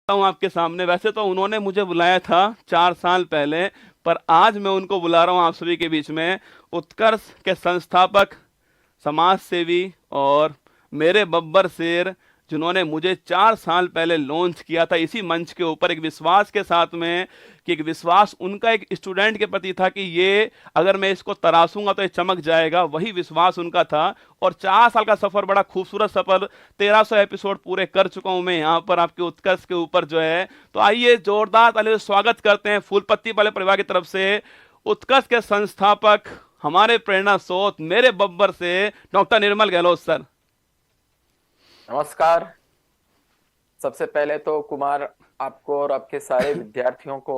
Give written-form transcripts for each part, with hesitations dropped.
रखता हूँ आपके सामने। वैसे तो उन्होंने मुझे बुलाया था 4 साल पहले, पर आज मैं उनको बुला रहा हूँ आप सभी के बीच में। उत्कर्ष के संस्थापक, समाज सेवी और मेरे बब्बर शेर, जिन्होंने मुझे 4 साल पहले लॉन्च किया था इसी मंच के ऊपर एक विश्वास के साथ में, कि एक विश्वास उनका एक स्टूडेंट के प्रति था कि ये अगर मैं इसको तराशूंगा तो ये चमक जाएगा, वही विश्वास उनका था। और 4 साल का सफर, बड़ा खूबसूरत सफर, 1300 एपिसोड पूरे कर चुका हूं मैं यहाँ पर आपके उत्कर्ष के ऊपर जो है। तो आइए जोरदार तालियों से स्वागत करते हैं फूल पत्ती वाले परिवार की तरफ से उत्कर्ष के संस्थापक, हमारे प्रेरणा स्रोत, मेरे बब्बर से डॉक्टर निर्मल गहलोत सर। नमस्कार। सबसे पहले तो कुमार, आपको और आपके सारे विद्यार्थियों को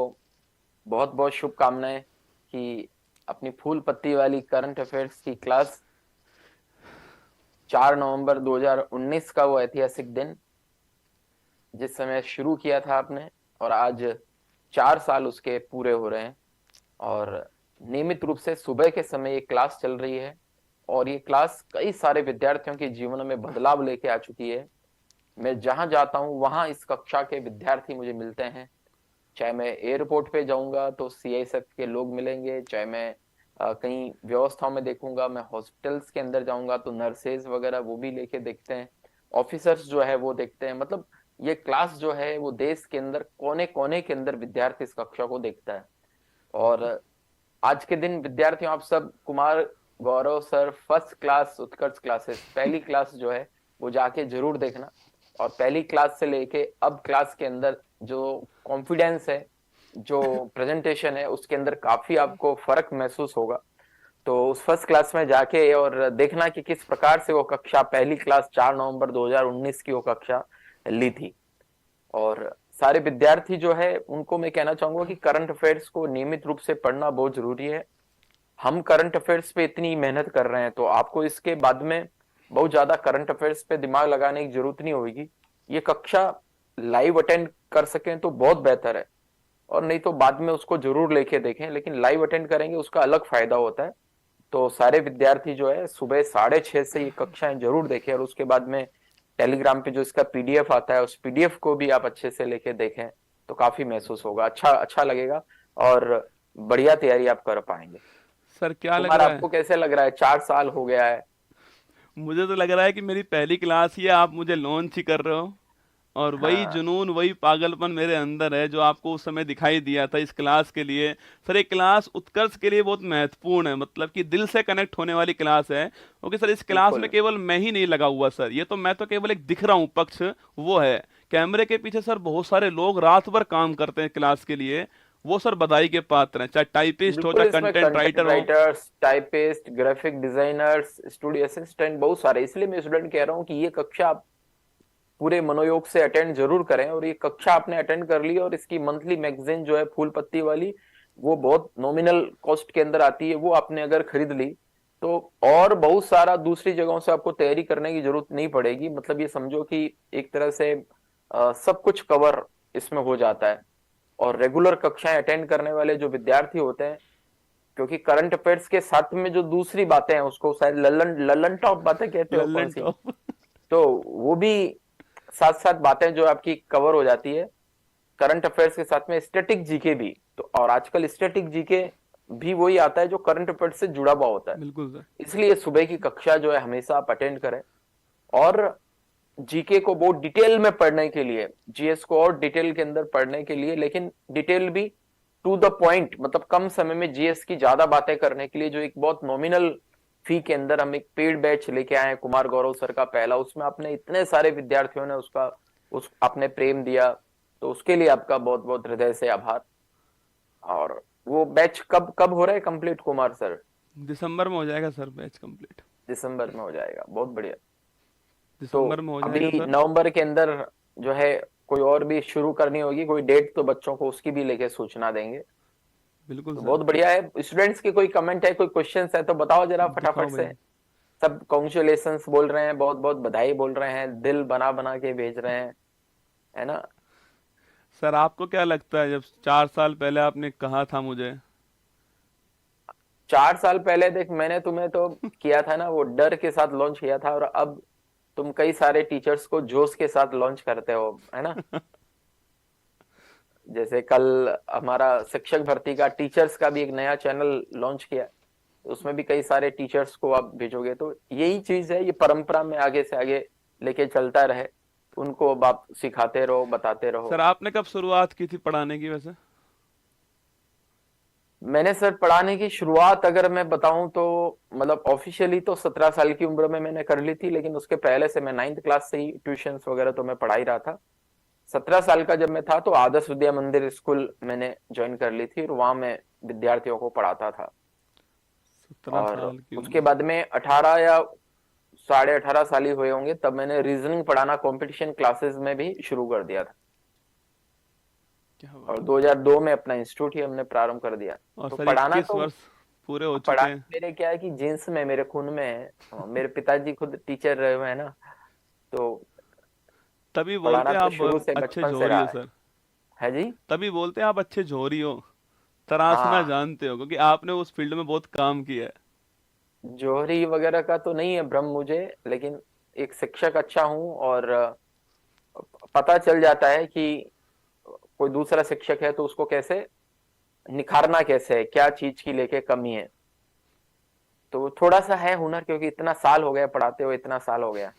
बहुत बहुत शुभकामनाएं कि अपनी फूल पत्ती वाली करंट अफेयर्स की क्लास 4 नवंबर 2019 का वो ऐतिहासिक दिन जिस समय शुरू किया था आपने, और आज 4 साल उसके पूरे हो रहे हैं। और नियमित रूप से सुबह के समय ये क्लास चल रही है और ये क्लास कई सारे विद्यार्थियों के जीवन में बदलाव लेके आ चुकी है। मैं जहां जाता हूं वहां इस कक्षा के विद्यार्थी मुझे मिलते हैं। चाहे मैं एयरपोर्ट पे जाऊंगा तो सीआईएसएफ के लोग मिलेंगे, चाहे मैं कहीं व्यवस्थाओं में देखूंगा, मैं हॉस्पिटल्स के अंदर जाऊंगा तो नर्सेज वगैरह वो भी लेके देखते हैं, ऑफिसर्स जो है वो देखते हैं। मतलब ये क्लास जो है वो देश के अंदर कोने कोने के अंदर विद्यार्थी इस कक्षा को देखता है। और आज के दिन विद्यार्थियों, आप सब, कुमार, गौरव सर, फर्स्ट क्लास उत्कर्ष क्लासेस पहली क्लास जो है वो जाके जरूर देखना। और पहली क्लास से लेके अब क्लास के अंदर जो कॉन्फिडेंस है, जो प्रेजेंटेशन है, उसके अंदर काफी आपको फर्क महसूस होगा। तो उस फर्स्ट क्लास में जाके और देखना कि किस प्रकार से वो कक्षा, पहली क्लास 4 नवंबर 2019 की वो कक्षा ली थी। और सारे विद्यार्थी जो है उनको मैं कहना चाहूंगा कि करंट अफेयर्स को नियमित रूप से पढ़ना बहुत जरूरी है। हम करंट अफेयर्स पे इतनी मेहनत कर रहे हैं तो आपको इसके बाद में बहुत ज्यादा करंट अफेयर्स पे दिमाग लगाने की जरूरत नहीं होगी। ये कक्षा लाइव अटेंड कर सकें तो बहुत बेहतर है, और नहीं तो बाद में उसको जरूर लेके देखें, लेकिन लाइव अटेंड करेंगे उसका अलग फायदा होता है। तो सारे विद्यार्थी जो है सुबह 6:30 से ये कक्षाएं जरूर देखें, और उसके बाद में टेलीग्राम पे जो इसका पीडीएफ आता है उस पीडीएफ को भी आप अच्छे से लेके देखें तो काफी महसूस होगा, अच्छा अच्छा लगेगा, और बढ़िया तैयारी आप कर पाएंगे। सर क्या लग कुमार, रहा है? आपको कैसे लग रहा है? 4 साल हो गया है। मुझे तो लग रहा है कि मेरी पहली क्लास ही है, आप मुझे लॉन्च ही कर रहे हो। और वही हाँ, जुनून, वही पागलपन मेरे अंदर है जो आपको उस समय दिखाई दिया था इस क्लास के लिए। सर ये क्लास उत्कर्ष के लिए बहुत महत्वपूर्ण है, मतलब कि दिल से कनेक्ट होने वाली क्लास है, क्योंकि सर इस क्लास में बिल्कुल केवल मैं ही नहीं लगा हुआ सर, ये तो मैं तो केवल एक दिख रहा हूँ पक्ष, वो है कैमरे के पीछे सर बहुत सारे लोग रात भर काम करते हैं क्लास के लिए। वो सर बधाई के पात्र हैं, चाहे टाइपिस्ट हो बिल्कुल। चाहे इसमें कंटेंट कंटेंट राइटर हो। Writers, typist, graphic designers, studio assistant, बहुत सारे। इसलिए मैं स्टूडेंट कह रहा हूँ कि ये कक्षा आप पूरे मनोयोग से अटेंड जरूर करें। और ये कक्षा आपने अटेंड कर ली और इसकी मंथली मैगजीन जो है फूल पत्ती वाली, वो बहुत नॉमिनल कॉस्ट के अंदर आती है, वो आपने अगर खरीद ली तो और बहुत सारा दूसरी जगहों से आपको तैयारी करने की जरूरत नहीं पड़ेगी। मतलब ये समझो कि एक तरह से सब कुछ कवर इसमें हो जाता है। और रेगुलर कक्षाएं अटेंड करने वाले जो विद्यार्थी होते हैं, क्योंकि करंट अफेयर्स के साथ में जो दूसरी बातें हैं उसको शायद ललन ललन टॉप बातें कहते हो, कौन लल्लन सी? टॉप। तो वो भी साथ साथ बातें जो आपकी कवर हो जाती है। करंट अफेयर्स के साथ में स्टैटिक जीके भी, तो और आजकल स्टैटिक जीके भी वही आता है जो करंट अफेयर्स से जुड़ा हुआ होता है। बिल्कुल सर। इसलिए सुबह की कक्षा जो है हमेशा आप अटेंड करें। और जीके को बहुत डिटेल में पढ़ने के लिए, जीएस को और डिटेल के अंदर पढ़ने के लिए, लेकिन डिटेल भी टू द पॉइंट, मतलब कम समय में जीएस की ज्यादा बातें करने के लिए, जो एक बहुत नॉमिनल फी के अंदर हम एक पेड बैच लेके आए हैं कुमार गौरव सर का पहला, उसमें आपने इतने सारे विद्यार्थियों ने उसका उस आपने प्रेम दिया, तो उसके लिए आपका बहुत बहुत हृदय से आभार। और वो बैच कब कब हो रहा है कंप्लीट कुमार सर? दिसंबर में हो जाएगा सर बैच कंप्लीट। दिसंबर में हो जाएगा, बहुत बढ़िया। तो दिसंबर में हो अभी जाएगा सर। नवंबर के अंदर जो है कोई और भी शुरू करनी होगी, कोई डेट, तो बच्चों को उसकी भी लेके सूचना देंगे। बिल्कुल तो सर। बहुत बढ़िया है। स्टूडेंट्स के कोई कमेंट है, कोई क्वेश्चन है तो बताओ जरा दिखाओ फटाफट से। भैया। सब कॉन्ग्रेचुलेशंस बोल रहे हैं, बहुत बहुत बधाई बोल रहे हैं, दिल बना बना के भेज रहे हैं, है ना? सर आपको क्या लगता है, जब 4 साल पहले आपने कहा था मुझे। 4 साल पहले देख, मैंने तुम्हें तो किया था ना, वो डर के साथ लॉन्च किया था, और अब तुम कई सारे टीचर्स को जोश के साथ लॉन्च करते हो, है ना? जैसे कल हमारा शिक्षक भर्ती का टीचर्स का भी एक नया चैनल लॉन्च किया, उसमें भी कई सारे टीचर्स को आप भेजोगे, तो यही चीज है, ये परंपरा में आगे से आगे लेके चलता रहे, उनको अब आप सिखाते रहो, बताते रहो। सर आपने कब शुरुआत की थी पढ़ाने की वैसे? मैंने सर पढ़ाने की शुरुआत अगर मैं बताऊं तो मतलब ऑफिशियली तो 17 साल की उम्र में मैंने कर ली थी, लेकिन उसके पहले से मैं 9th क्लास से ही ट्यूशंस वगैरह तो मैं पढ़ा ही रहा था। 17 साल का जब मैं था तो आदर्श विद्या मंदिर स्कूल मैंने ज्वाइन कर ली थी, और वहां मैं विद्यार्थियों को पढ़ाता था। 17 और साल की उसके उम्र। बाद में 18 या 18.5 साल ही हुए होंगे, तब मैंने रीजनिंग पढ़ाना कंपटीशन क्लासेस में भी शुरू कर दिया था। क्या और बात। 2002 में अपना इंस्टीट्यूट ही हमने प्रारंभ कर दिया। और तो सर पढ़ाना 21 तो, वर्ष पूरे हो चुके पढ़ाना हैं। मेरे क्या है कि जीन्स में, मेरे खून में है। मेरे पिताजी खुद टीचर रहे हुए हैं ना, तो तभी बोलते पढ़ाना हैं तो आप शुरू से अच्छे बचपन से जोहरी रहा हो है। सर। है जी। तभी बोलते हैं आप अच्छे जोहरी हो, तराशना हाँ, जानते हो, क्योंकि आपने उस फील्ड में बहुत काम किया है। जोहरी वगैरह का तो नहीं है भ्रम मुझे, लेकिन एक शिक्षक अच्छा हूँ, और पता चल जाता है कि कोई दूसरा शिक्षक है तो उसको कैसे निखारना, कैसे है, क्या चीज की लेके कमी है। तो थोड़ा सा है हुनर, क्योंकि इतना साल हो गया पढ़ाते हुए, इतना साल हो गया।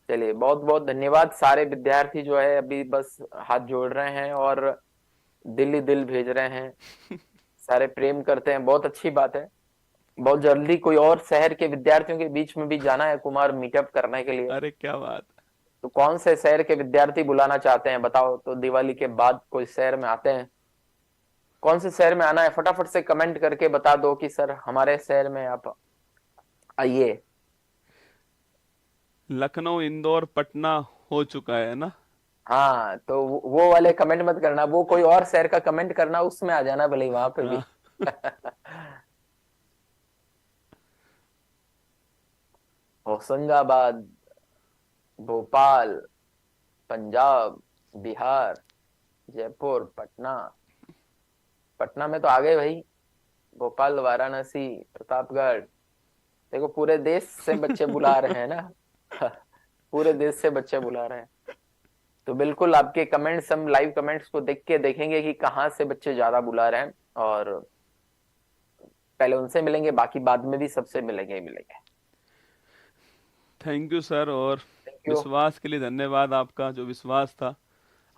चलिए, बहुत बहुत धन्यवाद। सारे विद्यार्थी जो है अभी बस हाथ जोड़ रहे हैं और दिल ही दिल भेज रहे हैं, सारे प्रेम करते हैं, बहुत अच्छी बात है। बहुत जल्दी कोई और शहर के विद्यार्थियों के बीच में भी जाना है कुमार, मीटअप करने के लिए। अरे क्या बात है। तो कौन से शहर के विद्यार्थी बुलाना चाहते हैं बताओ, तो दिवाली के बाद कोई शहर में आते हैं? कौन से शहर में आना है, फटाफट से कमेंट करके बता दो कि सर हमारे शहर में आप आइए। लखनऊ, इंदौर, पटना हो चुका है ना? हाँ, तो वो वाले कमेंट मत करना, वो कोई और शहर का कमेंट करना, उसमें आ जाना भले ही वहां पे भी। हाँ। होशंगाबाद, भोपाल, पंजाब, बिहार, जयपुर, पटना। पटना में तो आ गए भाई, भोपाल, वाराणसी, प्रतापगढ़। देखो, पूरे देश से बच्चे बुला रहे हैं ना। पूरे देश से बच्चे बुला रहे हैं। तो बिल्कुल आपके कमेंट्स, हम लाइव कमेंट्स को देख के देखेंगे कि कहाँ से बच्चे ज्यादा बुला रहे हैं, और पहले उनसे मिलेंगे, बाकी बाद में भी सबसे मिलेंगे ही मिलेंगे। थैंक यू सर, और थैंक यू। विश्वास के लिए धन्यवाद, आपका जो विश्वास था।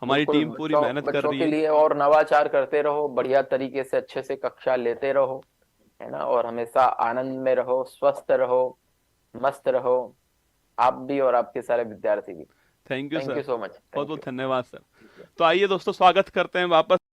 हमारी बिल्कुल, टीम पूरी बच्चों मेहनत कर बच्चों रही के है। लिए और नवाचार करते रहो, बढ़िया तरीके से अच्छे से कक्षा लेते रहो, है ना, और हमेशा आनंद में रहो, स्वस्थ रहो, मस्त रहो, आप भी और आपके सारे विद्यार्थी भी। Thank you thank sir, you so much, बहुत थैंक बहुत यू। धन्यवाद सर। तो आइए दोस्तों, स्वागत करते हैं वापस।